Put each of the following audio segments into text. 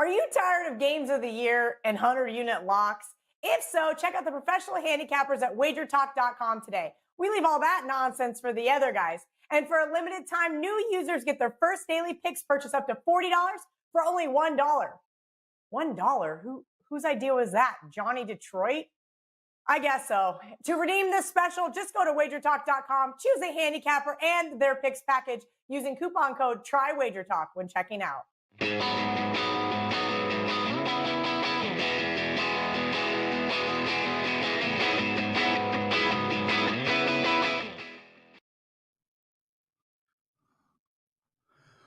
Are you tired of games of the year and 100-unit locks? If so, check out the professional handicappers at WagerTalk.com today. We leave all that nonsense for the other guys. And for a limited time, new users get their first daily picks purchase up to $40 for only $1. $1? Whose idea was that? Johnny Detroit? I guess so. To redeem this special, just go to WagerTalk.com, choose a handicapper and their picks package using coupon code TRYWagerTalk when checking out.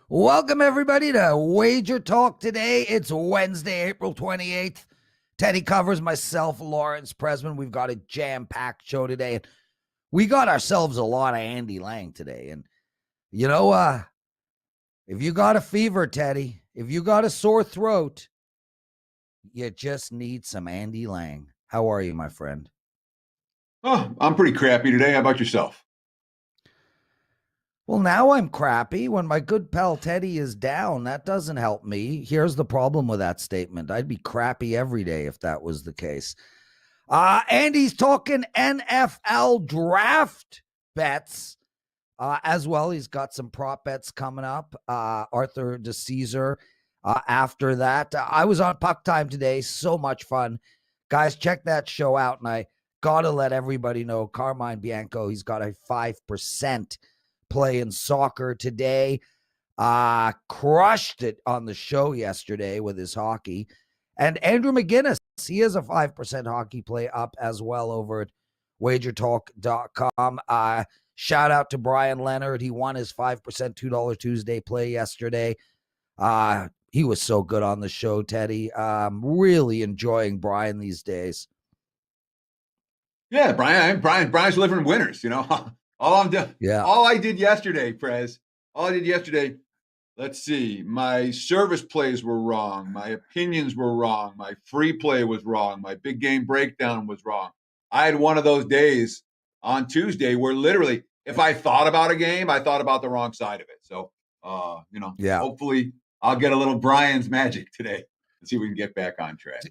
Welcome, everybody, to Wager Talk Today. It's Wednesday, April 28th. Teddy Covers, myself, Lawrence Presman. We've got a jam-packed show today. And we got ourselves a lot of Andy Lang today. And, you know, if you got a fever, Teddy, if you got a sore throat, you just need some Andy Lang. How are you, my friend? Oh, I'm pretty crappy today. How about yourself? Well, now I'm crappy when my good pal Teddy is down. That doesn't help me. Here's the problem with that statement. I'd be crappy every day if that was the case. Andy's talking NFL draft bets as well. He's got some prop bets coming up. Arthur DiCesare after that. I was on Puck Time today. So much fun. Guys, check that show out. And I got to let everybody know, Carmine Bianco, he's got a 5% play in soccer today. Crushed it on the show yesterday with his hockey. And Andrew McGinnis, he has a 5% hockey play up as well over at wagertalk.com. Shout out to Brian Leonard. He won his 5% $2 Tuesday play yesterday. He was so good on the show, Teddy. Really enjoying Brian these days. Yeah, Brian's living winners, you know. All I did yesterday, Prez, let's see, my service plays were wrong. My opinions were wrong. My free play was wrong. My big game breakdown was wrong. I had one of those days on Tuesday where literally, if I thought about a game, I thought about the wrong side of it. So, hopefully I'll get a little Brian's magic today and see if we can get back on track.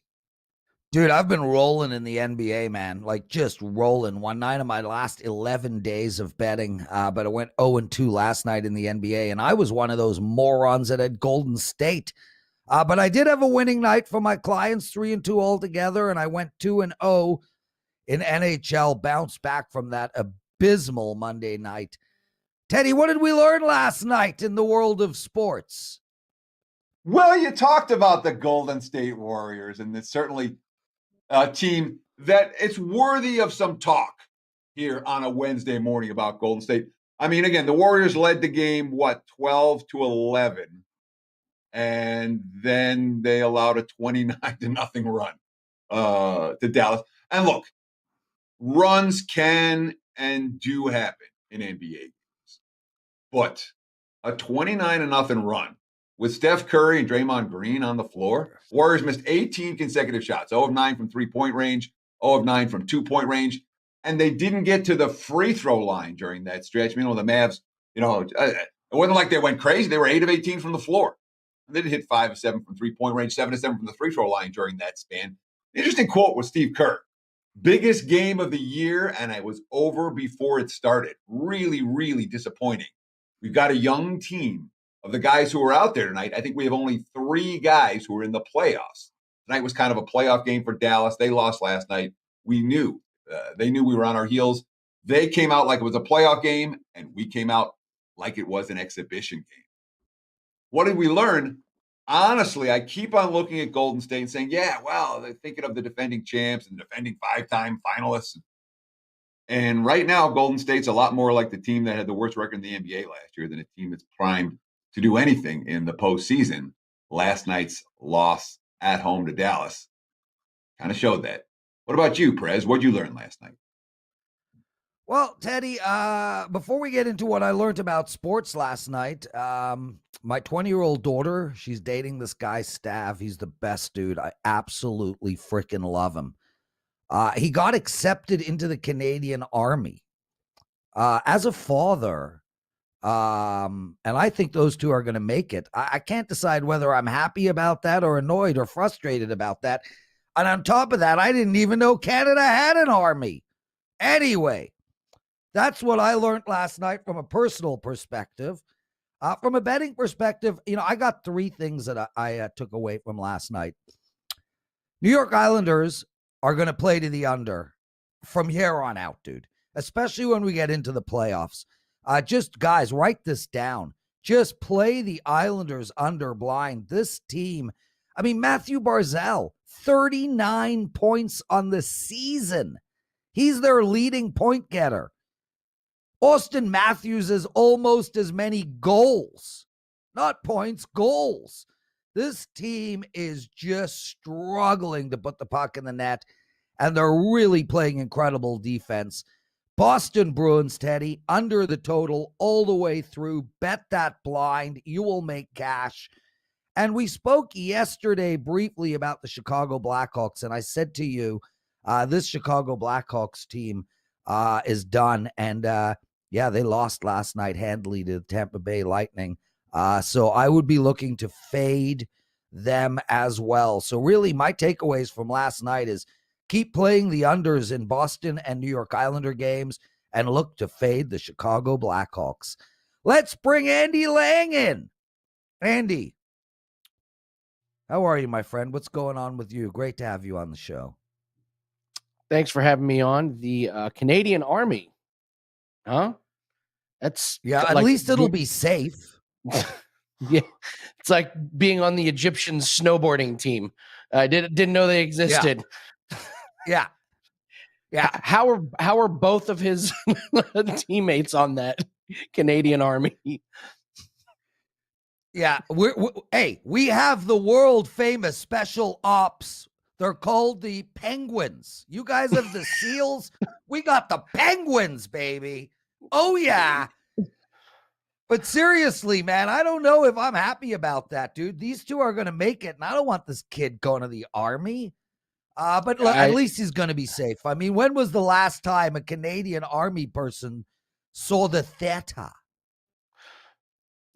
Dude, I've been rolling in the NBA, man, like just rolling. One night of my last 11 days of betting, but I went 0-2 last night in the NBA, and I was one of those morons that had Golden State. But I did have a winning night for my clients, 3-2 altogether, and I went 2-0 in NHL, bounced back from that abysmal Monday night. Teddy, what did we learn last night in the world of sports? Well, you talked about the Golden State Warriors, and it's certainly a team that it's worthy of some talk here on a Wednesday morning about Golden State. I mean, again, the Warriors led the game, 12-11, and then they allowed a 29-0 run to Dallas. And look, runs can and do happen in NBA games, but a 29-0 run with Steph Curry and Draymond Green on the floor, Warriors missed 18 consecutive shots, 0 of 9 from three-point range, 0 of 9 from two-point range, and they didn't get to the free throw line during that stretch. Meanwhile, the Mavs, it wasn't like they went crazy. They were 8 of 18 from the floor. They did hit 5 of 7 from three-point range, 7 of 7 from the free throw line during that span. Interesting quote with Steve Kerr. Biggest game of the year, and it was over before it started. Really, really disappointing. We've got a young team. Of the guys who are out there tonight, I think we have only 3 guys who are in the playoffs. Tonight was kind of a playoff game for Dallas. They lost last night. We knew. They knew we were on our heels. They came out like it was a playoff game, and we came out like it was an exhibition game. What did we learn? Honestly, I keep on looking at Golden State and saying, yeah, well, they're thinking of the defending champs and defending 5-time finalists. And right now, Golden State's a lot more like the team that had the worst record in the NBA last year than a team that's primed to do anything in the postseason. Last night's loss at home to Dallas kind of showed that. What about you, Prez? What did you learn last night? Well, Teddy, before we get into what I learned about sports last night, my 20-year-old daughter, she's dating this guy, Stav. He's the best dude. I absolutely freaking love him. He got accepted into the Canadian Army. As a father, And I think those two are going to make it. I can't decide whether I'm happy about that or annoyed or frustrated about that. And on top of that, I didn't even know Canada had an army. Anyway, that's what I learned last night from a personal perspective. From a betting perspective, I got three things that I took away from last night. New York Islanders are going to play to the under from here on out, dude, especially when we get into the playoffs. Just, guys, write this down. Just play the Islanders under blind. This team, Matthew Barzal, 39 points on the season. He's their leading point getter. Austin Matthews has almost as many goals. Not points, goals. This team is just struggling to put the puck in the net, and they're really playing incredible defense. Boston Bruins, Teddy, under the total all the way through. Bet that blind. You will make cash. And we spoke yesterday briefly about the Chicago Blackhawks, and I said to you, this Chicago Blackhawks team is done. And they lost last night handily to the Tampa Bay Lightning. So I would be looking to fade them as well. So really my takeaways from last night is keep playing the unders in Boston and New York Islander games and look to fade the Chicago Blackhawks. Let's bring Andy Lang in. Andy, how are you, my friend? What's going on with you? Great to have you on the show. Thanks for having me on. The Canadian Army. Huh? That's at least it'll be safe. Yeah, it's like being on the Egyptian snowboarding team. I didn't know they existed. Yeah. How are both of his teammates on that Canadian Army? Yeah, we have the world famous special ops. They're called the Penguins. You guys have the SEALs. We got the Penguins, baby. Oh yeah. But seriously, man, I don't know if I'm happy about that, dude. These two are going to make it, and I don't want this kid going to the Army. But at least he's going to be safe. When was the last time a Canadian Army person saw the theater?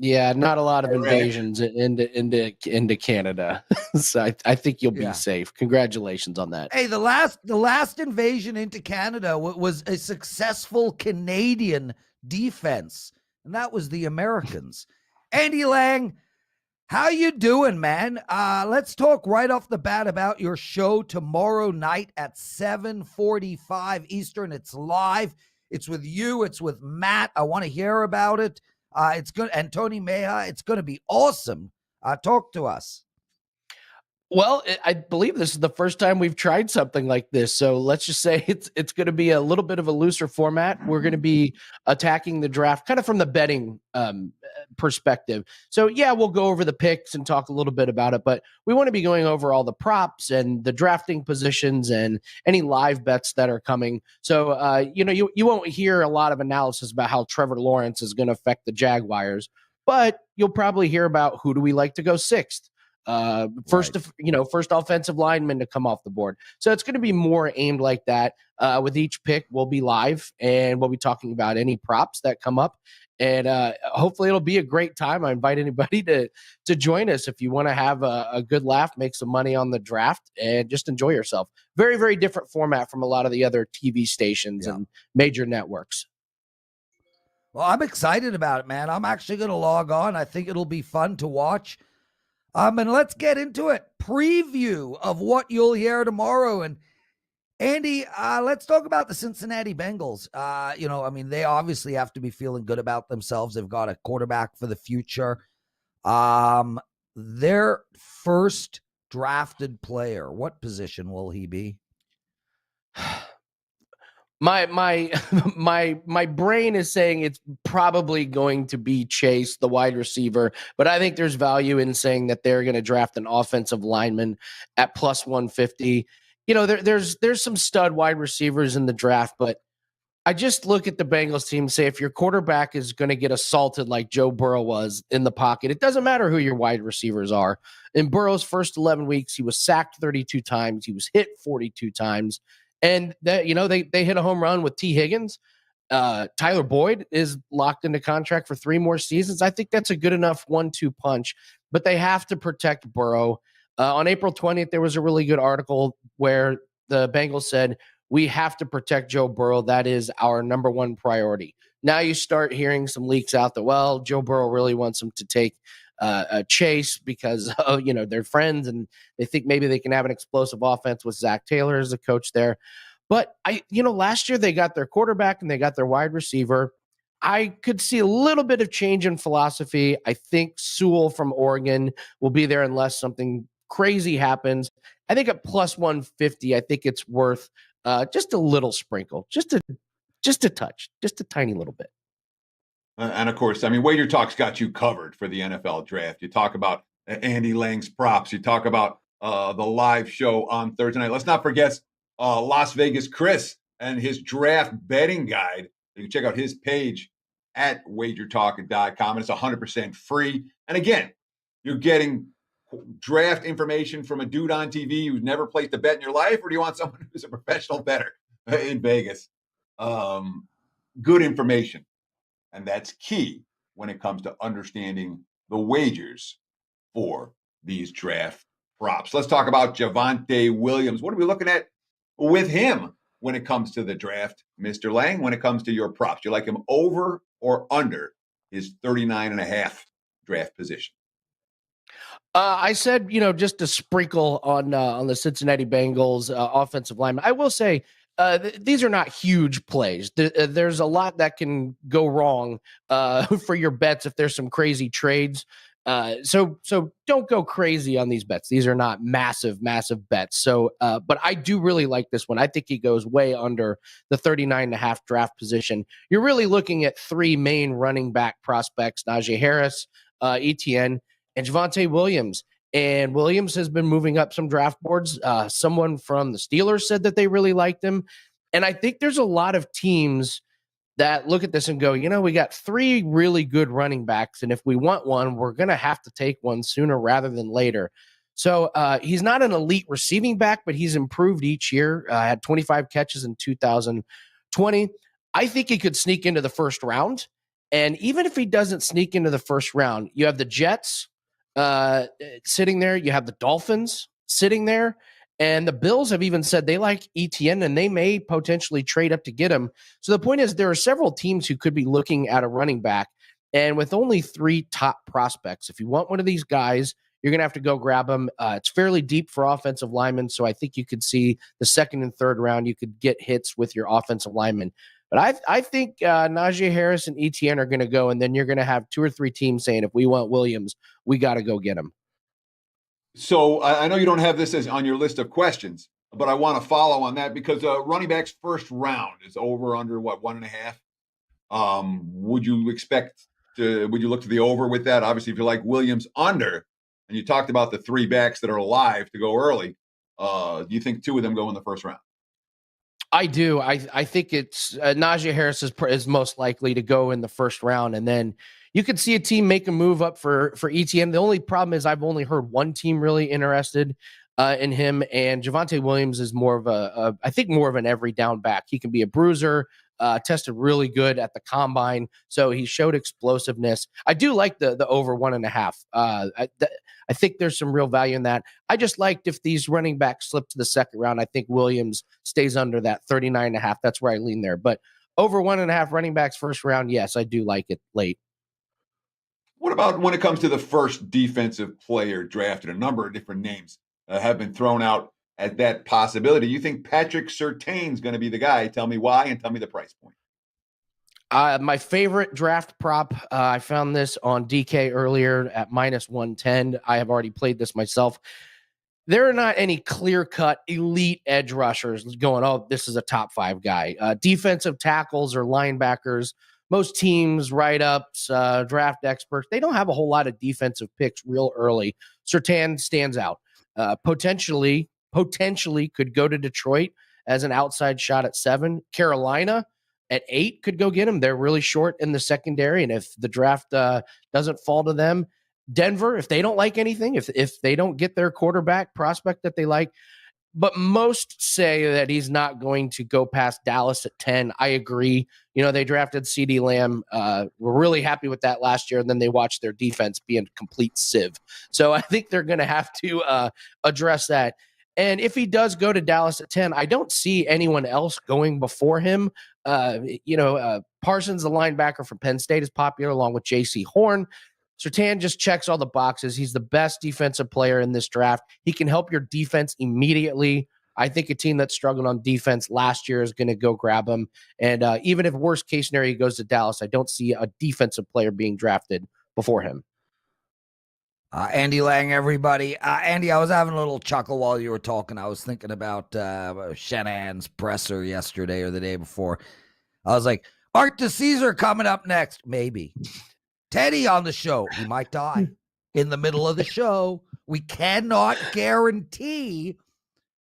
Yeah, not a lot of invasions into Canada. So I think you'll be safe. Congratulations on that. Hey, the last invasion into Canada was a successful Canadian defense, and that was the Americans. Andy Lang, how you doing, man? Let's talk right off the bat about your show tomorrow night at 7:45 Eastern. It's live. It's with you. It's with Matt. I want to hear about it. It's good. And Tony Meja. It's going to be awesome. Talk to us. Well, I believe this is the first time we've tried something like this. So let's just say it's going to be a little bit of a looser format. We're going to be attacking the draft kind of from the betting perspective. So yeah, we'll go over the picks and talk a little bit about it, but we want to be going over all the props and the drafting positions and any live bets that are coming. So, you won't hear a lot of analysis about how Trevor Lawrence is going to affect the Jaguars, but you'll probably hear about who do we like to go sixth. First offensive lineman to come off the board. So it's going to be more aimed like that. With each pick, we'll be live and we'll be talking about any props that come up. And hopefully it'll be a great time. I invite anybody to join us if you want to have a good laugh, make some money on the draft, and just enjoy yourself. Very, very different format from a lot of the other TV stations and major networks. Well, I'm excited about it, man. I'm actually going to log on. I think it'll be fun to watch. And let's get into it. Preview of what you'll hear tomorrow. And Andy, let's talk about the Cincinnati Bengals. They obviously have to be feeling good about themselves. They've got a quarterback for the future. Their first drafted player, what position will he be? My brain is saying it's probably going to be Chase, the wide receiver, but I think there's value in saying that they're going to draft an offensive lineman at plus 150. There's some stud wide receivers in the draft, but I just look at the Bengals team and say, if your quarterback is going to get assaulted like Joe Burrow was in the pocket, it doesn't matter who your wide receivers are. In Burrow's first 11 weeks, he was sacked 32 times. He was hit 42 times. And that, they hit a home run with T. Higgins. Tyler Boyd is locked into contract for 3 more seasons. I think that's a good enough 1-2 punch, but they have to protect Burrow. On April 20th, there was a really good article where the Bengals said, we have to protect Joe Burrow. That is our number one priority. Now you start hearing some leaks out that, well, Joe Burrow really wants him to take a chase because they're friends and they think maybe they can have an explosive offense with Zach Taylor as a coach there. But last year they got their quarterback and they got their wide receiver. I could see a little bit of change in philosophy. I think Sewell from Oregon will be there unless something crazy happens. I think at plus 150, I think it's worth just a little sprinkle, just a touch, just a tiny little bit. And of course, WagerTalk's got you covered for the NFL draft. You talk about Andy Lang's props. You talk about the live show on Thursday night. Let's not forget Las Vegas Chris and his draft betting guide. You can check out his page at wagertalk.com. And it's 100% free. And again, you're getting draft information from a dude on TV who's never placed a bet in your life, or do you want someone who's a professional bettor in Vegas? Good information. And that's key when it comes to understanding the wagers for these draft props. Let's talk about Javonte Williams. What are we looking at with him when it comes to the draft, Mr. Lang, when it comes to your props? You like him over or under his 39.5 draft position? I said, just a sprinkle on the Cincinnati Bengals offensive lineman. I will say these are not huge plays. There's a lot that can go wrong for your bets if there's some crazy trades. So don't go crazy on these bets. These are not massive bets. So, but I do really like this one. I think he goes way under the 39.5 draft position. You're really looking at 3 main running back prospects: Najee Harris, Etienne, and Javonte Williams. And Williams has been moving up some draft boards. Someone from the Steelers said that they really liked him. And I think there's a lot of teams that look at this and go, we got 3 really good running backs. And if we want one, we're going to have to take one sooner rather than later. So he's not an elite receiving back, but he's improved each year. Had 25 catches in 2020. I think he could sneak into the first round. And even if he doesn't sneak into the first round, you have the Jets sitting there. You have the Dolphins sitting there. And the Bills have even said they like Etienne and they may potentially trade up to get him. So the point is there are several teams who could be looking at a running back. And with only 3 top prospects, if you want one of these guys, you're going to have to go grab them. It's fairly deep for offensive linemen. So I think you could see the second and third round, you could get hits with your offensive linemen. But I think Najee Harris and Etienne are going to go, and then you're going to have 2 or 3 teams saying, if we want Williams, we got to go get him. So I know you don't have this as on your list of questions, but I want to follow on that because running back's first round is over under 1.5. Would you look to the over with that? Obviously, if you like Williams under, and you talked about the 3 backs that are alive to go early, do you think 2 of them go in the first round? I do. I think it's Najee Harris is most likely to go in the first round, and then you could see a team make a move up for Etienne. The only problem is I've only heard one team really interested in him, and Javonte Williams is more of an every down back. He can be a bruiser. Tested really good at the combine, so he showed explosiveness. I do like the over 1.5. I think there's some real value in that. I just liked if these running backs slip to the second round. I think Williams stays under that 39.5. That's where I lean there. But over 1.5 running backs first round, yes, I do like it late. What about when it comes to the first defensive player drafted? A number of different names have been thrown out at that possibility. You think Patrick Surtain's going to be the guy? Tell me why and tell me the price point. My favorite draft prop, I found this on DK earlier at -110. I have already played this myself. There are not any clear-cut elite edge rushers going, oh, this is a top 5 guy. Defensive tackles or linebackers, most teams, write-ups, draft experts, they don't have a whole lot of defensive picks real early. Surtain stands out. Potentially could go to Detroit as an outside shot at 7. Carolina at 8 could go get him. They're really short in the secondary. And if the draft doesn't fall to them, Denver, if they don't like anything, if they don't get their quarterback prospect that they like, but most say that he's not going to go past Dallas at 10. I agree. They drafted CeeDee Lamb. We're really happy with that last year, and then they watched their defense be a complete sieve. So I think they're going to have to address that. And if he does go to Dallas at 10, I don't see anyone else going before him. Parsons, the linebacker from Penn State, is popular along with J.C. Horn. Surtain just checks all the boxes. He's the best defensive player in this draft. He can help your defense immediately. I think a team that struggled on defense last year is going to go grab him. And even if worst case scenario he goes to Dallas, I don't see a defensive player being drafted before him. Andy Lang, everybody. Andy, I was having a little chuckle while you were talking. I was thinking about Shanahan's presser yesterday or the day before. I was like, Arthur DiCesare coming up next. Maybe. Teddy on the show. He might die in the middle of the show. We cannot guarantee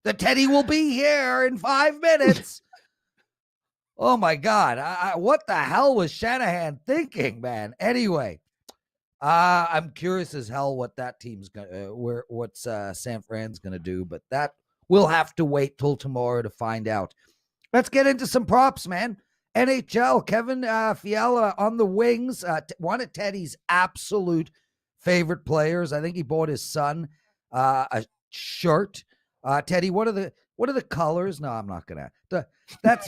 that Teddy will be here in 5 minutes. Oh, my God. What the hell was Shanahan thinking, man? Anyway, I'm curious as hell what that team's going to, what's San Fran's going to do, but that we'll have to wait till tomorrow to find out. Let's get into some props, man. NHL, Kevin Fiala on the wings, one of Teddy's absolute favorite players. I think he bought his son a shirt. Teddy, what are the colors? No, I'm not gonna. That's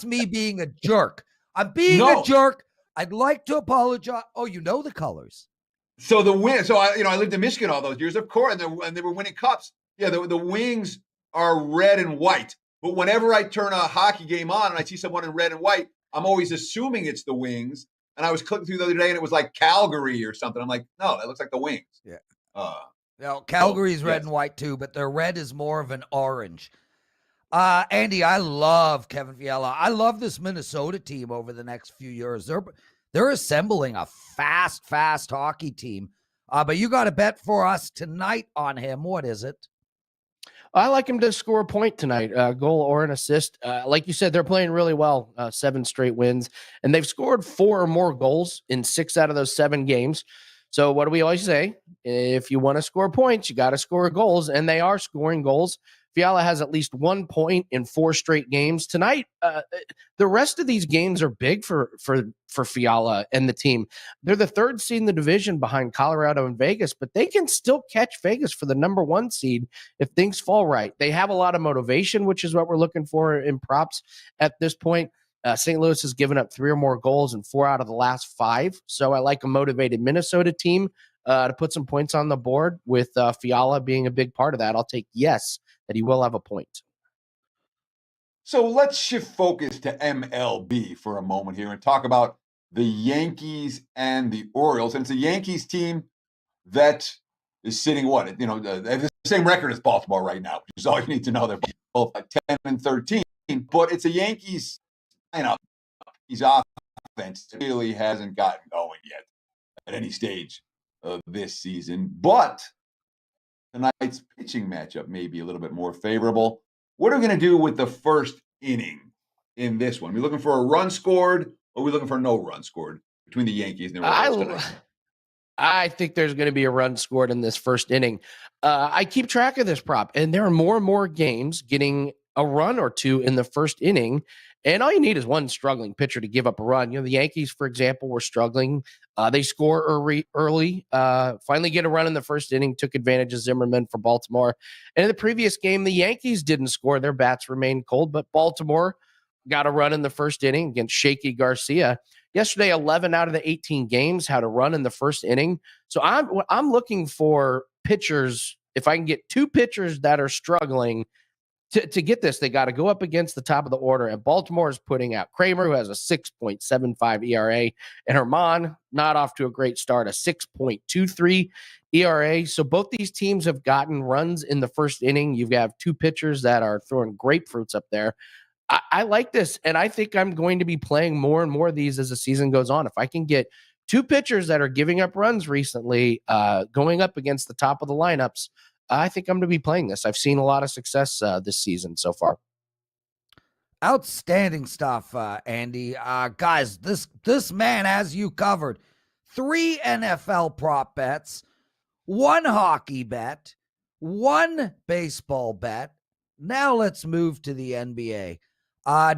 me being a jerk. I'm being a jerk. I'd like to apologize. Oh, you know the colors. So the wing. So I lived in Michigan all those years, of course, and they were winning cups. Yeah, the wings are red and white. But whenever I turn a hockey game on and I see someone in red and white, I'm always assuming it's the Wings. And I was clicking through the other day and it was like Calgary or something. I'm like, no, that looks like the Wings. Yeah. Calgary's red and white too, but their red is more of an orange. Andy, I love Kevin Fiala. I love this Minnesota team over the next few years. They're assembling a fast hockey team. But you got a bet for us tonight on him. What is it? I like him to score a point tonight, goal or an assist. Like you said, they're playing really well, 7 straight wins, and they've scored 4 or more goals in 6 out of those 7 games. So what do we always say? If you want to score points, you got to score goals, and they are scoring goals. Fiala has at least 1 point in 4 straight games tonight. The rest of these games are big for Fiala and the team. They're the 3rd seed in the division behind Colorado and Vegas, but they can still catch Vegas for the number 1 seed if things fall right. They have a lot of motivation, which is what we're looking for in props at this point. St. Louis has given up 3 or more goals in 4 out of the last 5. So I like a motivated Minnesota team to put some points on the board with Fiala being a big part of that. I'll take yes, that he will have a point. So let's shift focus to MLB for a moment here and talk about the Yankees and the Orioles. And it's a Yankees team that is sitting they have the same record as Baltimore right now, which is all you need to know. They're both at 10-13, but it's a Yankees his offense really hasn't gotten going yet at any stage of this season. But tonight's pitching matchup may be a little bit more favorable. What are we going to do with the first inning in this one? Are we looking for a run scored, or are we looking for no run scored between the Yankees and the Orioles tonight? I think there's going to be a run scored in this first inning. I keep track of this prop, and there are more and more games getting a run or 2 in the first inning. And all you need is one struggling pitcher to give up a run. The Yankees, for example, were struggling. They score early, finally get a run in the first inning, took advantage of Zimmerman for Baltimore. And in the previous game, the Yankees didn't score. Their bats remained cold, but Baltimore got a run in the first inning against Shaky Garcia. Yesterday, 11 out of the 18 games had a run in the first inning. So I'm looking for pitchers. If I can get 2 pitchers that are struggling, to get this, they got to go up against the top of the order, and Baltimore is putting out Kramer, who has a 6.75 ERA, and Herman, not off to a great start, a 6.23 ERA. So both these teams have gotten runs in the first inning. You have 2 pitchers that are throwing grapefruits up there. I like this, and I think I'm going to be playing more and more of these as the season goes on. If I can get 2 pitchers that are giving up runs recently, going up against the top of the lineups, I think I'm going to be playing this. I've seen a lot of success this season so far. Outstanding stuff, Andy. Guys, this man has you covered. 3 NFL prop bets, 1 hockey bet, 1 baseball bet, Now let's move to the NBA.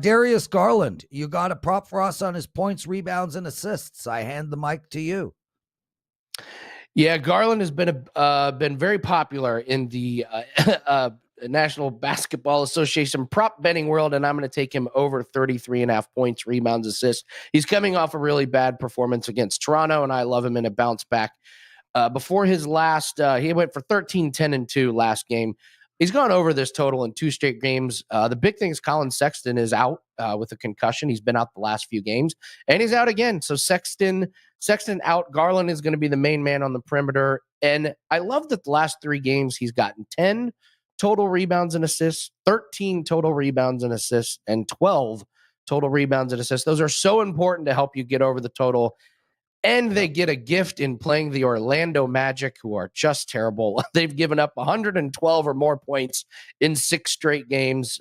Darius Garland, you got a prop for us on his points, rebounds, and assists. I hand the mic to you. Yeah, Garland has been very popular in the National Basketball Association prop betting world, and I'm going to take him over 33.5 points, rebounds, assists. He's coming off a really bad performance against Toronto, and I love him in a bounce back. Before his last, he went for 13, 10, and 2 last game. He's gone over this total in 2 straight games. The big thing is Colin Sexton is out with a concussion. He's been out the last few games, and he's out again. So Sexton out. Garland is going to be the main man on the perimeter. And I love that the last 3 games he's gotten 10 total rebounds and assists, 13 total rebounds and assists, and 12 total rebounds and assists. Those are so important to help you get over the total. And they get a gift in playing the Orlando Magic, who are just terrible. They've given up 112 or more points in 6 straight games.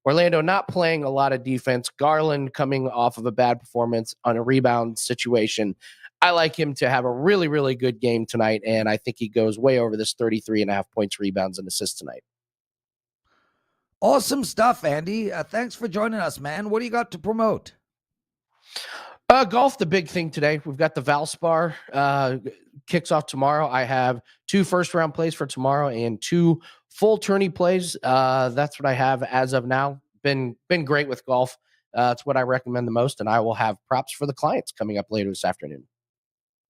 Orlando not playing a lot of defense. Garland coming off of a bad performance on a rebound situation. I like him to have a really, really good game tonight, and I think he goes way over this 33.5 points, rebounds, and assists tonight. Awesome stuff, Andy. Thanks for joining us, man. What do you got to promote? Golf, the big thing today. We've got the Valspar kicks off tomorrow. I have 2 first-round plays for tomorrow and 2 full tourney plays. That's what I have as of now. Been great with golf. It's what I recommend the most, and I will have props for the clients coming up later this afternoon.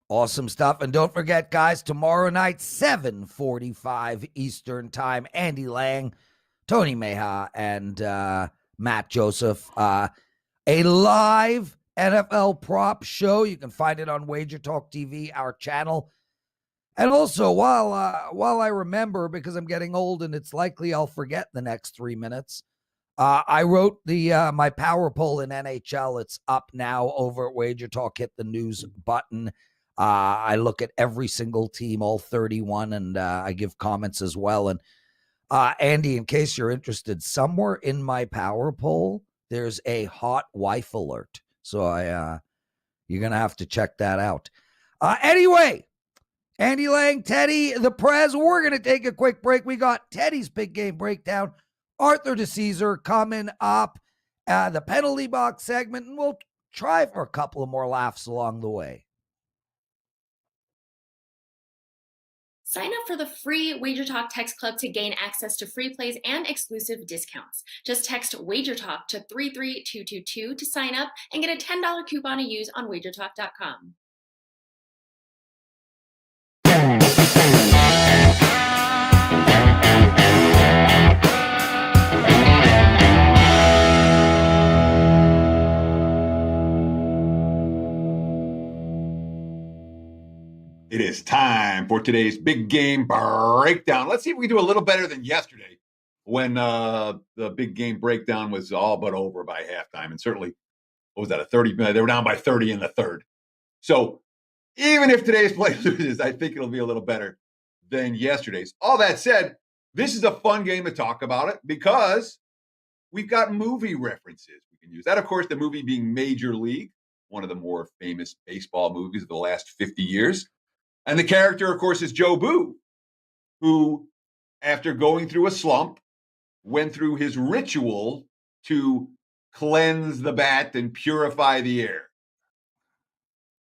Awesome stuff. And don't forget, guys, tomorrow night, 7:45 Eastern Time, Andy Lang, Tony Meha, and Matt Joseph. A live NFL prop show. You can find it on WagerTalk TV, our channel. And also, while I remember, because I'm getting old and it's likely I'll forget the next 3 minutes, I wrote my power poll in NHL. It's up now over at WagerTalk. Hit the news button. I look at every single team, all 31, and I give comments as well. And Andy, in case you're interested, somewhere in my power poll, there's a hot wife alert. So you're going to have to check that out. Anyway, Andy Lang, Teddy, the Prez, we're going to take a quick break. We got Teddy's big game breakdown, Arthur DiCesare coming up, the penalty box segment, and we'll try for a couple of more laughs along the way. Sign up for the free WagerTalk Text Club to gain access to free plays and exclusive discounts. Just text WagerTalk to 33222 to sign up and get a $10 coupon to use on WagerTalk.com. It is time for today's big game breakdown. Let's see if we do a little better than yesterday when the big game breakdown was all but over by halftime. And certainly, what was that, a 30? They were down by 30 in the third. So even if today's play loses, I think it'll be a little better than yesterday's. All that said, this is a fun game to talk about it because we've got movie references we can use. That, of course, the movie being Major League, one of the more famous baseball movies of the last 50 years. And the character, of course, is Joe Boo, who, after going through a slump, went through his ritual to cleanse the bat and purify the air.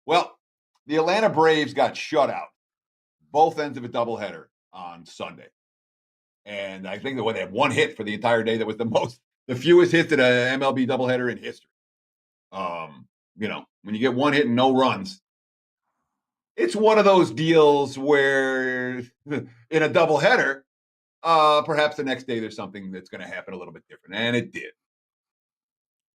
Well, the Atlanta Braves got shut out, both ends of a doubleheader on Sunday. And I think that when they had 1 hit for the entire day, that was the fewest hits in an MLB doubleheader in history. When you get 1 hit and no runs, it's one of those deals where in a doubleheader, perhaps the next day there's something that's going to happen a little bit different. And it did.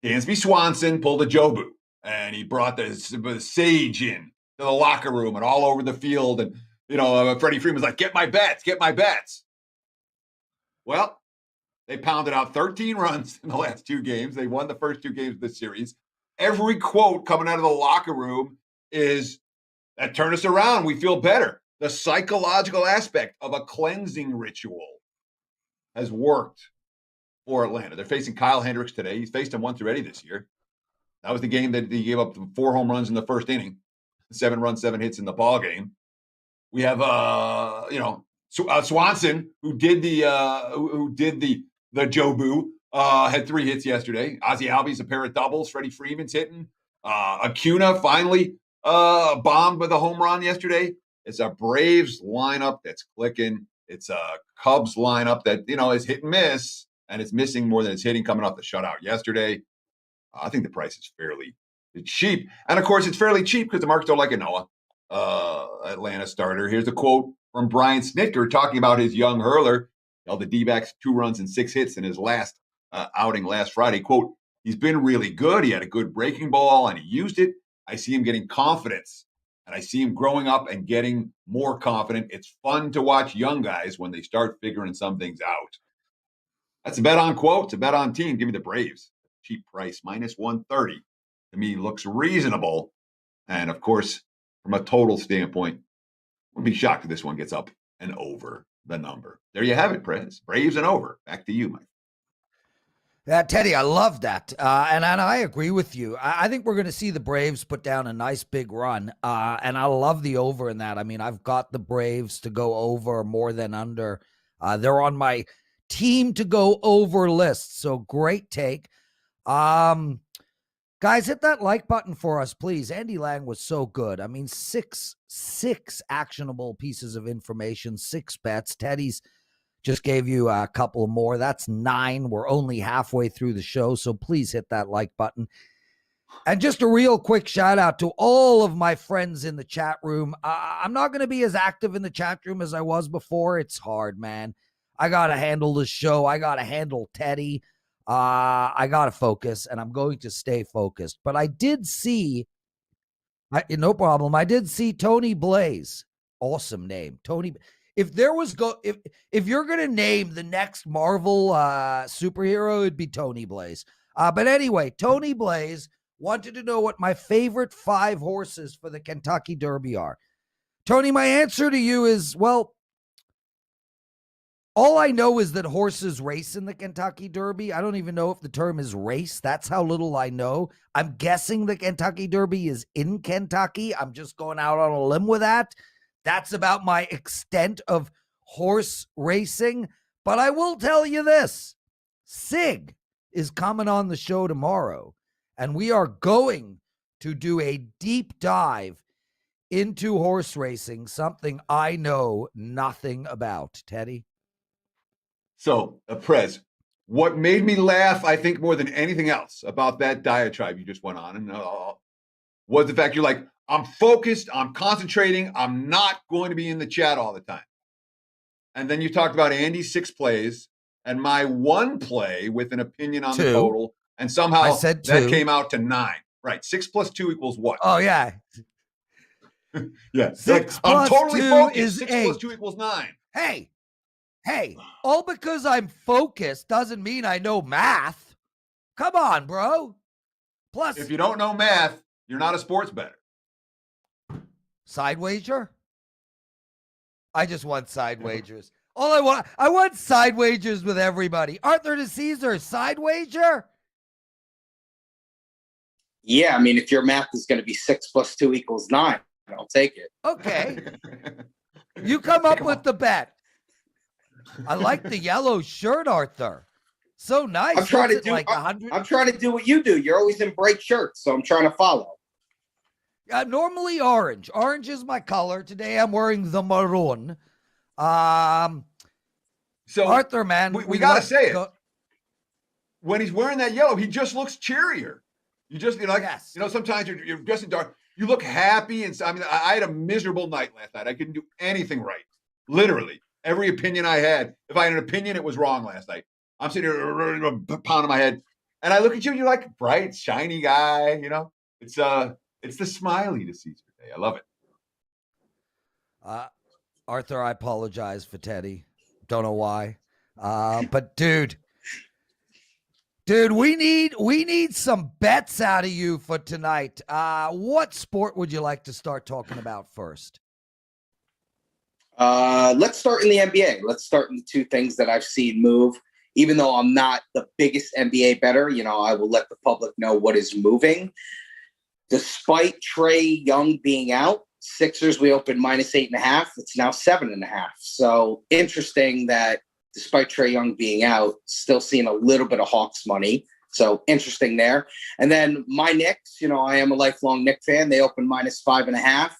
Dansby Swanson pulled a Joe Boo, and he brought the sage in to the locker room and all over the field. And, Freddie Freeman's like, get my bats, get my bats. Well, they pounded out 13 runs in the last 2 games. They won the first 2 games of the series. Every quote coming out of the locker room is, that turned us around. We feel better. The psychological aspect of a cleansing ritual has worked for Atlanta. They're facing Kyle Hendricks today. He's faced him once already this year. That was the game that he gave up 4 home runs in the first inning, 7 runs, 7 hits in the ball game. We have Swanson, who did the the Jobu, had 3 hits yesterday. Ozzie Albies, a pair of doubles. Freddie Freeman's hitting. Acuna finally bombed with a home run yesterday. It's a Braves lineup that's clicking. It's a Cubs lineup that, is hit and miss, and it's missing more than it's hitting coming off the shutout yesterday. I think the price is fairly cheap. And, of course, it's fairly cheap because the markets don't like a Noah, Atlanta starter. Here's a quote from Brian Snitker talking about his young hurler. Held the D-backs 2 runs and 6 hits in his last outing last Friday. Quote, he's been really good. He had a good breaking ball, and he used it. I see him getting confidence, and I see him growing up and getting more confident. It's fun to watch young guys when they start figuring some things out. That's a bet on quote. It's a bet on team. Give me the Braves. Cheap price, -130. To me, looks reasonable. And, of course, from a total standpoint, wouldn't be shocked if this one gets up and over the number. There you have it, Prez. Braves and over. Back to you, Mike. Yeah, Teddy, I love that. And I agree with you. I think we're going to see the Braves put down a nice big run. And I love the over in that. I mean, I've got the Braves to go over more than under. They're on my team to go over list. So great take. Guys, hit that like button for us, please. Andy Lang was so good. I mean, six actionable pieces of information, 6 bets. Teddy's just gave you a couple more. That's 9. We're only halfway through the show, so please hit that like button. And just a real quick shout out to all of my friends in the chat room. I'm not going to be as active in the chat room as I was before. It's hard, man. I got to handle the show. I got to handle Teddy. I got to focus, and I'm going to stay focused. But I did see, no problem. I did see Tony Blaze. Awesome name. Tony. If there was if you're going to name the next Marvel superhero, it'd be Tony Blaze. But anyway, Tony Blaze wanted to know what my favorite 5 horses for the Kentucky Derby are. Tony, my answer to you is, well, all I know is that horses race in the Kentucky Derby. I don't even know if the term is race. That's how little I know. I'm guessing the Kentucky Derby is in Kentucky. I'm just going out on a limb with that. That's about my extent of horse racing. But I will tell you this. Sig is coming on the show tomorrow, and we are going to do a deep dive into horse racing, something I know nothing about. Teddy? So, Prez, what made me laugh, I think, more than anything else about that diatribe you just went on, and was the fact you're like, I'm focused, I'm concentrating, I'm not going to be in the chat all the time. And then you talked about Andy's 6 plays and my 1 play with an opinion on 2. the total, and somehow I said 2. that came out to 9. Right, 6 + 2 = what? Oh, yeah. Yeah, 6 like, I'm plus totally 2 focused. is 6 8. + 2 = 9. Hey, all because I'm focused doesn't mean I know math. Come on, bro. Plus, If you don't know math, you're not a sports bettor. side wager? I just want side wagers. All I want side wagers with everybody. Arthur DiCesare, side wager? Yeah, I mean, if your math is going to be 6 + 2 = 9, I'll take it. Okay. You come up with the bet. I like the yellow shirt, Arthur. So nice. I'm trying to What's it, do like 100. I'm trying to do what you do. You're always in bright shirts, so I'm trying to follow. Normally orange. Orange is my color. Today I'm wearing the maroon. So Arthur, man, we got to say it. When he's wearing that yellow, he just looks cheerier. You just, Yes. sometimes you're dressed in dark. You look happy. And I mean, I had a miserable night last night. I couldn't do anything right. Literally. Every opinion I had, if I had an opinion, it was wrong last night. I'm sitting here pounding my head. And I look at you and you're like bright, shiny guy, It's the smiley DiCesare day. I love it. Arthur, I apologize for Teddy. Don't know why. But dude, we need some bets out of you for tonight. What sport would you like to start talking about first? Let's start in the NBA. Let's start in the 2 things that I've seen move. Even though I'm not the biggest NBA bettor, I will let the public know what is moving. Despite Trae Young being out, Sixers, we opened -8.5. It's now 7.5. So interesting that despite Trae Young being out, still seeing a little bit of Hawks money. So interesting there. And then my Knicks, I am a lifelong Knicks fan. They opened -5.5,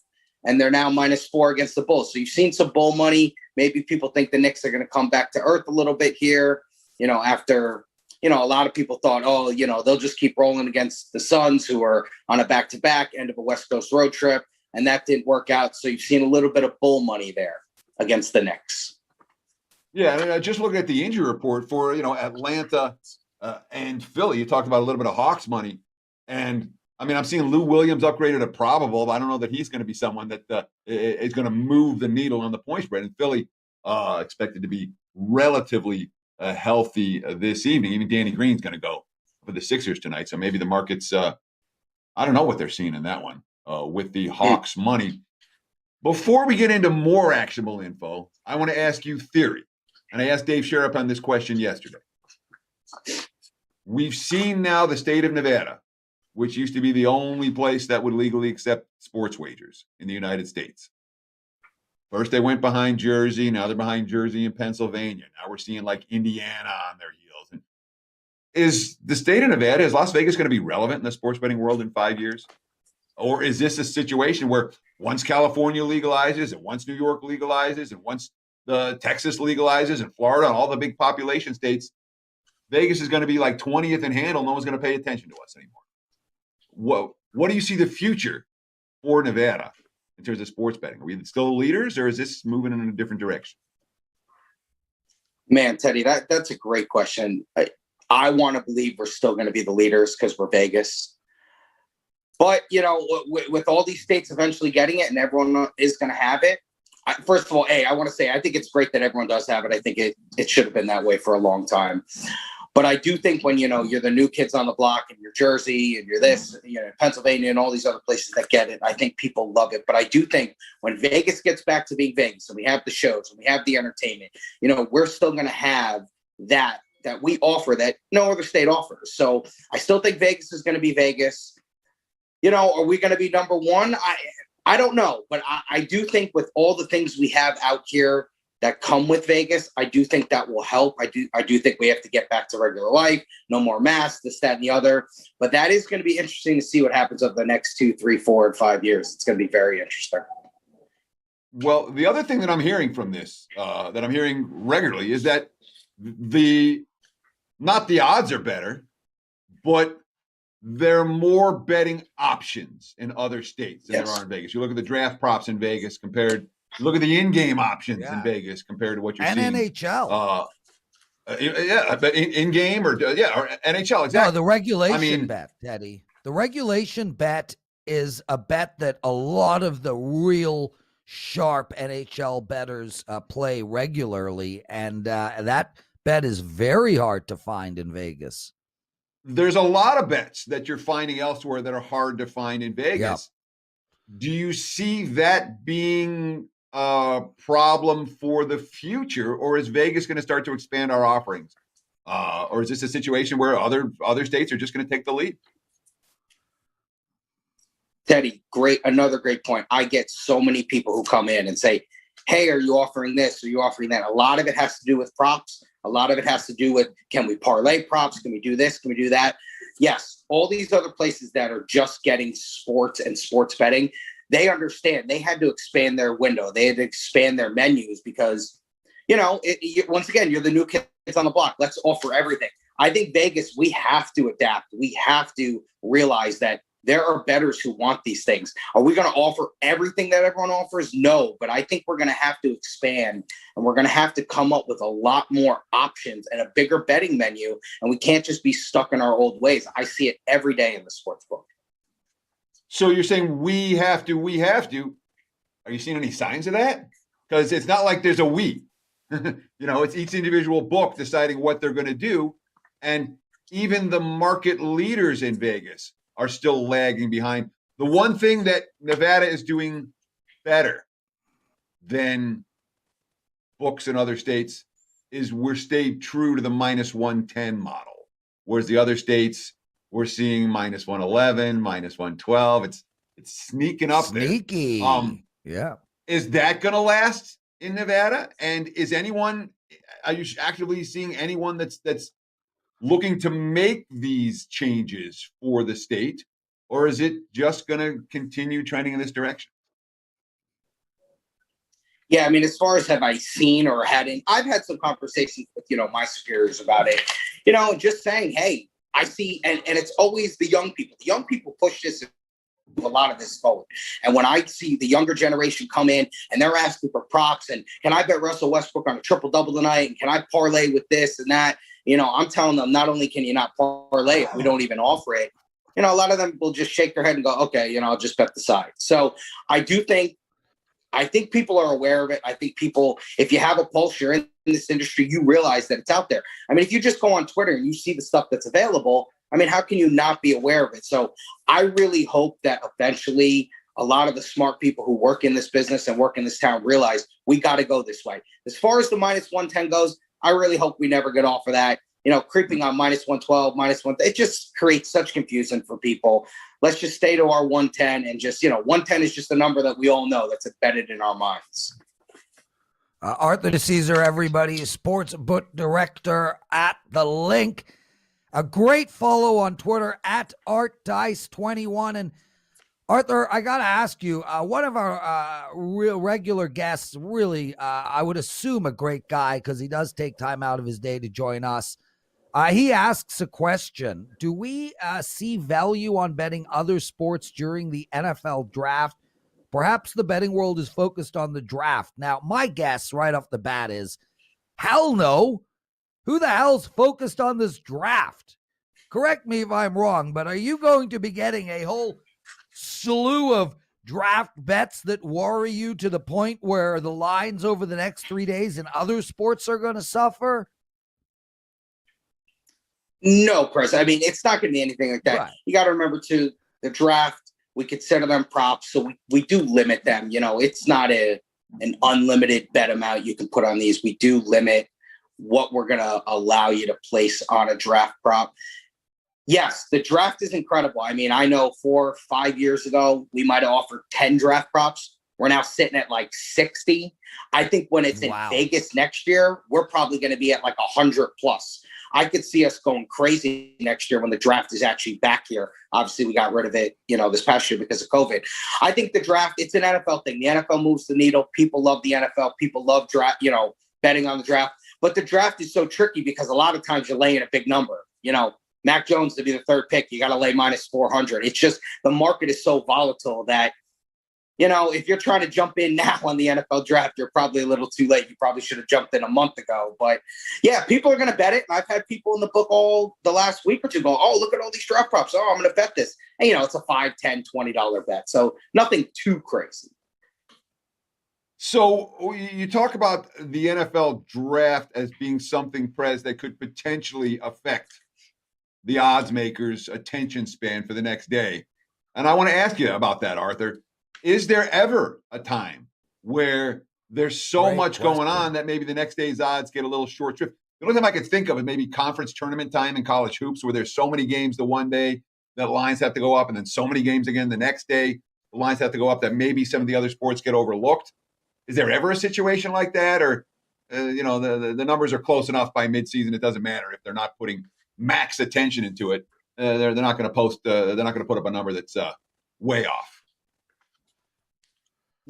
and they're now -4 against the Bulls. So you've seen some Bull money. Maybe people think the Knicks are going to come back to earth a little bit here, after, a lot of people thought, they'll just keep rolling against the Suns, who are on a back-to-back end of a West Coast road trip. And that didn't work out. So you've seen a little bit of Bull money there against the Knicks. Yeah, and just looking at the injury report for, Atlanta and Philly, you talked about a little bit of Hawks money. And, I'm seeing Lou Williams upgraded to probable, but I don't know that he's going to be someone that is going to move the needle on the point spread. And Philly expected to be relatively healthy this evening. Even Danny Green's going to go for the Sixers tonight. So maybe the market's, I don't know what they're seeing in that one with the Hawks money. Before we get into more actionable info, I want to ask you theory. And I asked Dave Sharap on this question yesterday. We've seen now the state of Nevada, which used to be the only place that would legally accept sports wagers in the United States. First, they went behind Jersey. Now they're behind Jersey and Pennsylvania. Now we're seeing like Indiana on their heels. And is the state of Nevada, is Las Vegas going to be relevant in the sports betting world in 5 years? Or is this a situation where once California legalizes and once New York legalizes and once the Texas legalizes and Florida and all the big population states, Vegas is going to be like 20th in handle. No one's going to pay attention to us anymore. What do you see the future for Nevada in terms of sports betting? Are we still the leaders, or is this moving in a different direction? Man, Teddy, that's a great question. I want to believe we're still going to be the leaders because we're Vegas. But, with all these states eventually getting it and everyone is going to have it, first of all, I want to say I think it's great that everyone does have it. I think it should have been that way for a long time. But I do think when, you're the new kids on the block and you're Jersey and you're this, Pennsylvania and all these other places that get it, I think people love it. But I do think when Vegas gets back to being Vegas and we have the shows and we have the entertainment, we're still going to have that we offer that no other state offers. So I still think Vegas is going to be Vegas. Are we going to be number one? I don't know, but I do think with all the things we have out here that come with Vegas, I do think that will help. I do think we have to get back to regular life, no more masks, this, that, and the other. But that is going to be interesting to see what happens over the next 2, 3, 4, and 5 years. It's going to be very interesting. Well, the other thing that I'm hearing from this, that I'm hearing regularly, is that not the odds are better, but there are more betting options in other states than there are in Vegas. You look at the draft props in Vegas look at the in-game options in Vegas compared to what you're seeing. And NHL. But in-game or NHL, exactly. No, the regulation bet, Teddy. The regulation bet is a bet that a lot of the real sharp NHL bettors play regularly, and that bet is very hard to find in Vegas. There's a lot of bets that you're finding elsewhere that are hard to find in Vegas. Yep. Do you see that being a problem for the future, or is Vegas going to start to expand our offerings? Or is this a situation where other states are just going to take the lead? Teddy, another great point. I get so many people who come in and say, hey, are you offering this? Are you offering that? A lot of it has to do with props. A lot of it has to do with, can we parlay props? Can we do this? Can we do that? Yes, all these other places that are just getting sports and sports betting, they understand they had to expand their window. They had to expand their menus because, once again, you're the new kids on the block. Let's offer everything. I think Vegas, we have to adapt. We have to realize that there are bettors who want these things. Are we going to offer everything that everyone offers? No, but I think we're going to have to expand, and we're going to have to come up with a lot more options and a bigger betting menu, and we can't just be stuck in our old ways. I see it every day in the sports book. So you're saying we have to. Are you seeing any signs of that? Because it's not like there's a we. It's each individual book deciding what they're going to do, and even the market leaders in Vegas are still lagging behind. The one thing that Nevada is doing better than books in other states is we're stayed true to the -110 model, whereas the other states we're seeing -111, -112. It's sneaking up there. Sneaky. Yeah. Is that going to last in Nevada? And is anyone are you actively seeing anyone that's looking to make these changes for the state, or is it just going to continue trending in this direction? Yeah, I mean, as far as have I seen or I've had some conversations with, my superiors about it, just saying, hey, I see, and it's always the young people. The young people push this, a lot of this forward. And when I see the younger generation come in and they're asking for props and can I bet Russell Westbrook on a triple double tonight? And can I parlay with this and that? I'm telling them, not only can you not parlay it, we don't even offer it. A lot of them will just shake their head and go, okay, I'll just bet the side. So I think people are aware of it. I think people, if you have a pulse, you're in this industry, you realize that it's out there. I mean, if you just go on Twitter and you see the stuff that's available, I mean, how can you not be aware of it? So I really hope that eventually a lot of the smart people who work in this business and work in this town realize we got to go this way. As far as the minus 110 goes, I really hope we never get off of that. Creeping on minus 112, minus 1, it just creates such confusion for people. Let's just stay to our 110 and just, 110 is just a number that we all know that's embedded in our minds. Arthur DiCesare, everybody, sports book director at the LINQ. A great follow on Twitter at ArtDice21. And Arthur, I got to ask you, one of our real regular guests, really, I would assume a great guy because he does take time out of his day to join us. He asks a question. Do we see value on betting other sports during the NFL draft? Perhaps the betting world is focused on the draft. Now, my guess right off the bat is, hell no. Who the hell's focused on this draft? Correct me if I'm wrong, but are you going to be getting a whole slew of draft bets that worry you to the point where the lines over the next 3 days in other sports are going to suffer? No, Prez. I mean, it's not going to be anything like that. Right. You got to remember, too, the draft, we consider them props, so we do limit them. It's not an unlimited bet amount you can put on these. We do limit what we're going to allow you to place on a draft prop. Yes, the draft is incredible. I mean, I know 4 or 5 years ago, we might have offered 10 draft props. We're now sitting at like 60. I think when it's in Vegas next year, we're probably going to be at like 100 plus. I could see us going crazy next year when the draft is actually back here. Obviously, we got rid of it, this past year because of COVID. I think the draft, it's an NFL thing. The NFL moves the needle. People love the NFL. People love draft, betting on the draft. But the draft is so tricky because a lot of times you're laying a big number. Mac Jones to be the third pick, you got to lay minus 400. It's just the market is so volatile that, if you're trying to jump in now on the NFL draft, you're probably a little too late. You probably should have jumped in a month ago. But yeah, people are going to bet it. And I've had people in the book all the last week or two go, oh, look at all these draft props. Oh, I'm going to bet this. And, it's a $5, $10, $20 bet. So nothing too crazy. So you talk about the NFL draft as being something, Prez, that could potentially affect the odds makers' attention span for the next day. And I want to ask you about that, Arthur. Is there ever a time where there's so much going on that maybe the next day's odds get a little short shrift? The only time I could think of is maybe conference tournament time in college hoops, where there's so many games the one day that lines have to go up, and then so many games again the next day the lines have to go up, that maybe some of the other sports get overlooked. Is there ever a situation like that, or the numbers are close enough by midseason it doesn't matter if they're not putting max attention into it? They're not going to post. They're not going to put up a number that's way off.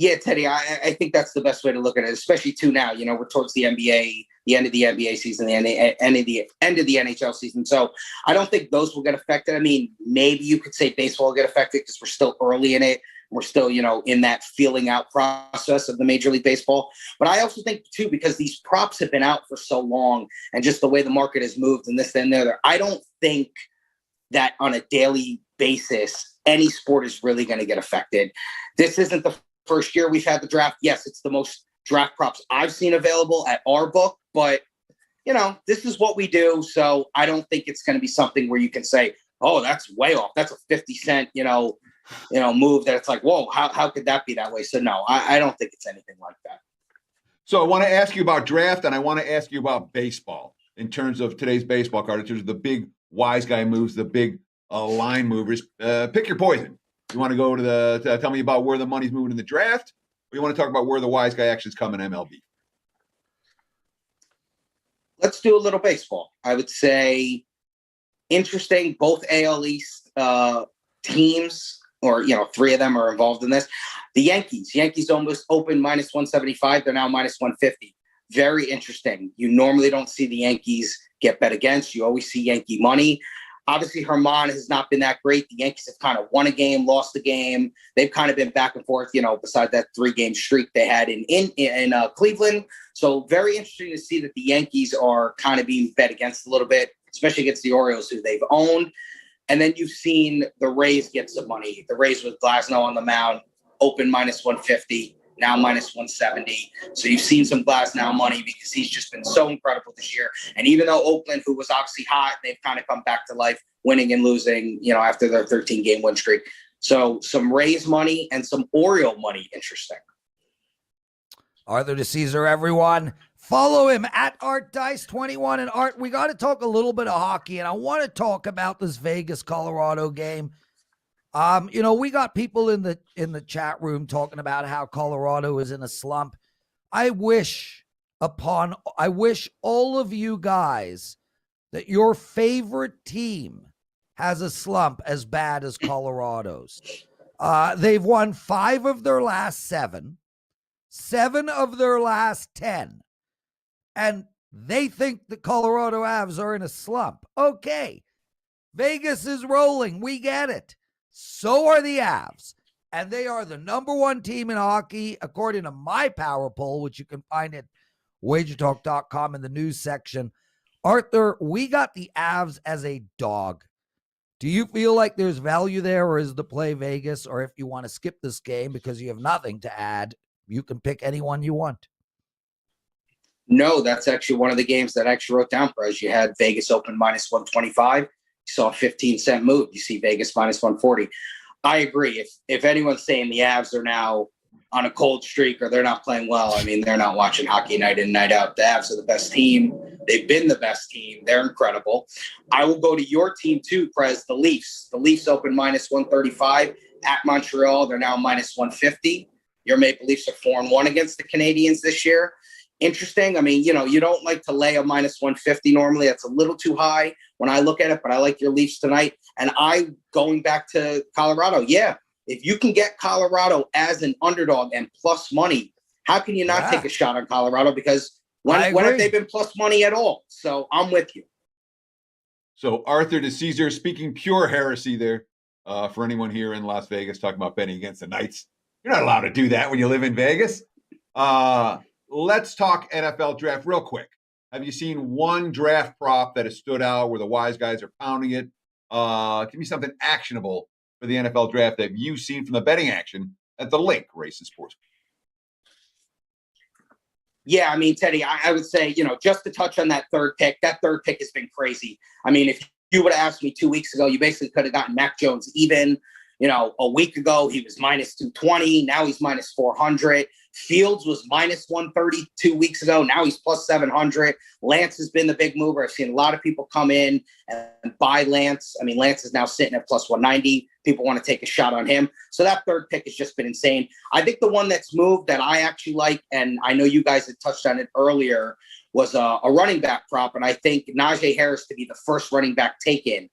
Yeah, Teddy, I think that's the best way to look at it, especially too now. We're towards the NBA, the end of the NBA season, the end of the NHL season. So I don't think those will get affected. I mean, maybe you could say baseball will get affected because we're still early in it. We're still, in that feeling out process of the Major League Baseball. But I also think, too, because these props have been out for so long and just the way the market has moved and this, and the other, I don't think that on a daily basis, any sport is really going to get affected. This isn't the first year we've had the draft. Yes, it's the most draft props I've seen available at our book, but this is what we do. So I don't think it's going to be something where you can say, oh, that's way off. That's a 50 cent, move that it's like, whoa, how could that be that way? So no, I don't think it's anything like that. So I want to ask you about draft, and I want to ask you about baseball in terms of today's baseball card, in terms of the big wise guy moves, the big line movers. Pick your poison. You want to go to tell me about where the money's moving in the draft, or you want to talk about where the wise guy action's coming in MLB? let's do a little baseball. I would say interesting. Both AL East teams, or, three of them are involved in this. The Yankees almost opened minus 175. They're now minus 150. Very interesting. You normally don't see the Yankees get bet against. You always see Yankee money. Obviously, Herman has not been that great. The Yankees have kind of won a game, lost a game. They've kind of been back and forth, besides that 3-game streak they had in Cleveland. So very interesting to see that the Yankees are kind of being bet against a little bit, especially against the Orioles, who they've owned. And then you've seen the Rays get some money. The Rays with Glasnow on the mound, open minus 150, now minus 170. So you've seen some Glasnow money because he's just been so incredible this year. And even though Oakland, who was obviously hot, they've kind of come back to life, winning and losing, after their 13-game win streak. So some Rays money and some Oriole money. Interesting. Arthur DiCesare, everyone. Follow him at ArtDice21. And Art, we got to talk a little bit of hockey, and I want to talk about this Vegas-Colorado game. We got people in the chat room talking about how Colorado is in a slump. I wish all of you guys that your favorite team has a slump as bad as Colorado's. They've won 5 of their last 7 of their last 10. And they think the Colorado Avs are in a slump. Okay. Vegas is rolling. We get it. So are the Avs. And they are the number 1 team in hockey, according to my power poll, which you can find at WagerTalk.com in the news section. Arthur, we got the Avs as a dog. Do you feel like there's value there, or is the play Vegas? Or if you want to skip this game because you have nothing to add, you can pick anyone you want. No, that's actually one of the games that I actually wrote down, Prez. You had Vegas open minus 125. You saw a 15-cent move. You see Vegas minus 140. I agree. If anyone's saying the Avs are now on a cold streak or they're not playing well, I mean, they're not watching hockey night in, night out. The Avs are the best team. They've been the best team. They're incredible. I will go to your team too, Prez, the Leafs. The Leafs open minus 135 at Montreal. They're now minus 150. Your Maple Leafs are 4-1 against the Canadiens this year. Interesting. I mean, you don't like to lay a minus 150 normally. That's a little too high when I look at it, but I like your Leafs tonight. And going back to Colorado, yeah, if you can get Colorado as an underdog and plus money, how can you not take a shot on Colorado? Because when have they been plus money at all? So I'm with you. So Arthur DiCesare speaking pure heresy there for anyone here in Las Vegas talking about betting against the Knights. You're not allowed to do that when you live in Vegas. Let's talk NFL draft real quick. Have you seen one draft prop that has stood out where the wise guys are pounding it? Give me something actionable for the NFL draft that you've seen from the betting action at the LINQ Race and Sports. Yeah, I mean, Teddy, I would say, just to touch on that third pick has been crazy. I mean, if you would have asked me 2 weeks ago, you basically could have gotten Mac Jones even. A week ago, he was minus 220. Now he's minus 400. Fields was minus 130 2 weeks ago. Now he's plus 700. Lance has been the big mover. I've seen a lot of people come in and buy Lance. I mean, Lance is now sitting at plus 190. People want to take a shot on him. So that third pick has just been insane. I think the one that's moved that I actually like, and I know you guys had touched on it earlier, was a running back prop. And I think Najee Harris to be the first running back taken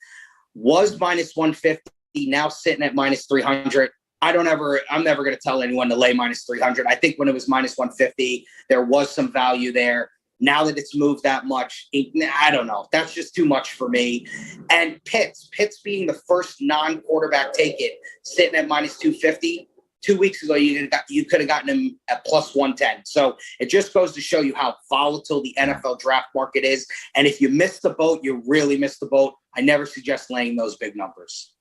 was minus 150. Now sitting at minus 300. I'm never going to tell anyone to lay minus 300. I think when it was minus 150, there was some value there. Now that it's moved that much, I don't know. That's just too much for me. And Pitts being the first non-quarterback taken, sitting at minus 250. 2 weeks ago, you could have gotten him at plus 110. So it just goes to show you how volatile the NFL draft market is. And if you miss the boat, you really miss the boat. I never suggest laying those big numbers.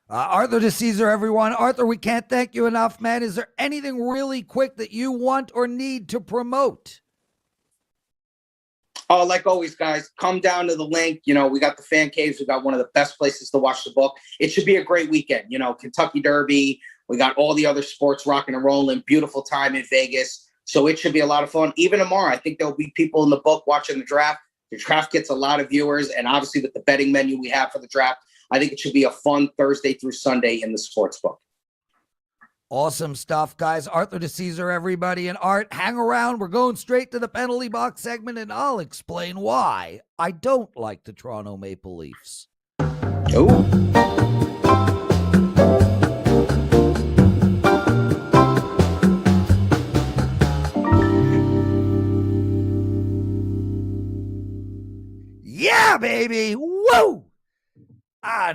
Arthur DiCesare, everyone. Arthur, we can't thank you enough, man. Is there anything really quick that you want or need to promote? Oh, like always, guys, come down to the LINQ. We got the fan caves. We got one of the best places to watch the book. It should be a great weekend. Kentucky Derby. We got all the other sports rocking and rolling. Beautiful time in Vegas. So it should be a lot of fun. Even tomorrow, I think there'll be people in the book watching the draft. The draft gets a lot of viewers. And obviously with the betting menu we have for the draft, I think it should be a fun Thursday through Sunday in the sports book. Awesome stuff, guys. Arthur DiCesare, everybody, and Art, hang around. We're going straight to the penalty box segment, and I'll explain why I don't like the Toronto Maple Leafs. Oh. Yeah, baby. Woo!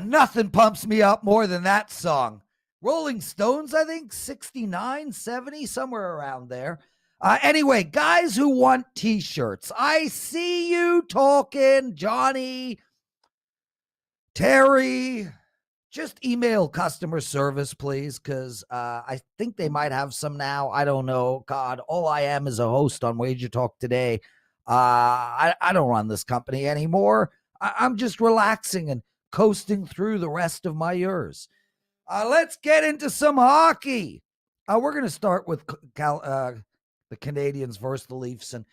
Nothing pumps me up more than that song. Rolling Stones, I think 69, 70, somewhere around there. Anyway, guys who want t-shirts, I see you talking, Johnny, Terry. Just email customer service, please, because I think they might have some now. I don't know. God, all I am is a host on WagerTalk Today. I don't run this company anymore. I'm just relaxing and coasting through the rest of my years. Let's get into some hockey. We're going to start with the Canadiens versus the Leafs. And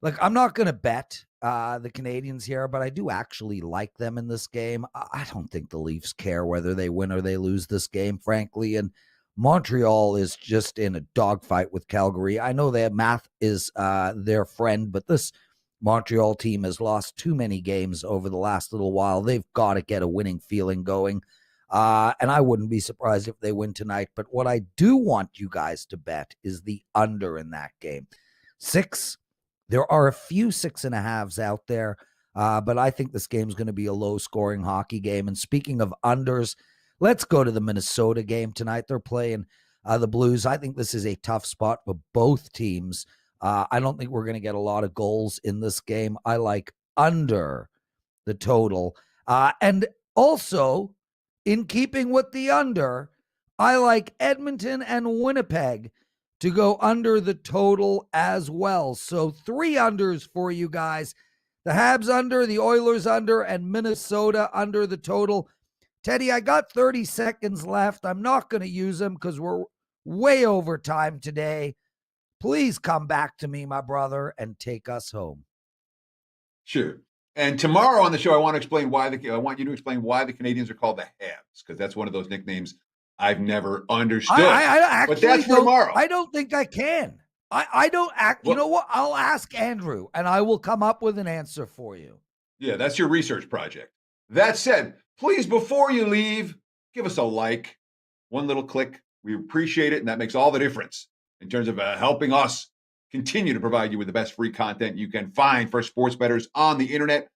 look, I'm not going to bet the Canadiens here, but I do actually like them in this game. I don't think the Leafs care whether they win or they lose this game, frankly. And Montreal is just in a dogfight with Calgary. I know that math is their friend, but this Montreal team has lost too many games over the last little while. They've got to get a winning feeling going. And I wouldn't be surprised if they win tonight. But what I do want you guys to bet is the under in that game. 6. There are a few 6.5s out there, but I think this game is going to be a low-scoring hockey game. And speaking of unders, let's go to the Minnesota game tonight. They're playing the Blues. I think this is a tough spot for both teams. I don't think we're going to get a lot of goals in this game. I like under the total. And also, in keeping with the under, I like Edmonton and Winnipeg to go under the total as well. So 3 unders for you guys. The Habs under, the Oilers under, and Minnesota under the total. Teddy, I got 30 seconds left. I'm not going to use them because we're way over time today. Please come back to me, my brother, and take us home. Sure. And tomorrow on the show, I want you to explain why the Canadiens are called the Habs, because that's one of those nicknames I've never understood. I actually but that's for tomorrow. I don't think I can. I don't act. Well, you know what? I'll ask Andrew, and I will come up with an answer for you. Yeah, that's your research project. That said, please, before you leave, give us a like. One little click. We appreciate it, and that makes all the difference in terms of helping us continue to provide you with the best free content you can find for sports bettors on the internet.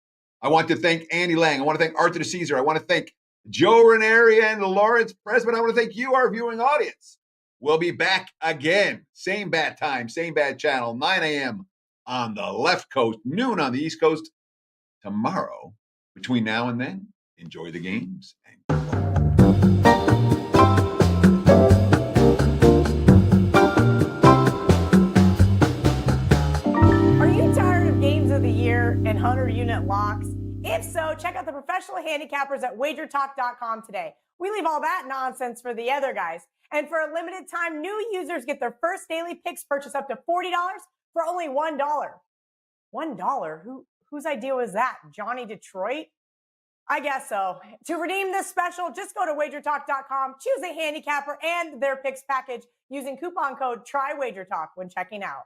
I want to thank Andy Lang. I want to thank Arthur DiCesare. I want to thank Joe Ranieri and Lawrence Pressman. I want to thank you, our viewing audience. We'll be back again. Same bad time, same bad channel, 9 a.m. on the left coast, noon on the East Coast. Tomorrow, between now and then, enjoy the games. Are you tired of games of the year and 100-unit locks? If so, check out the professional handicappers at WagerTalk.com today. We leave all that nonsense for the other guys. And for a limited time, new users get their first daily picks purchase up to $40 for only $1. $1? Whose idea was that? Johnny Detroit? I guess so. To redeem this special, just go to WagerTalk.com, choose a handicapper and their picks package using coupon code TRYWagerTalk when checking out.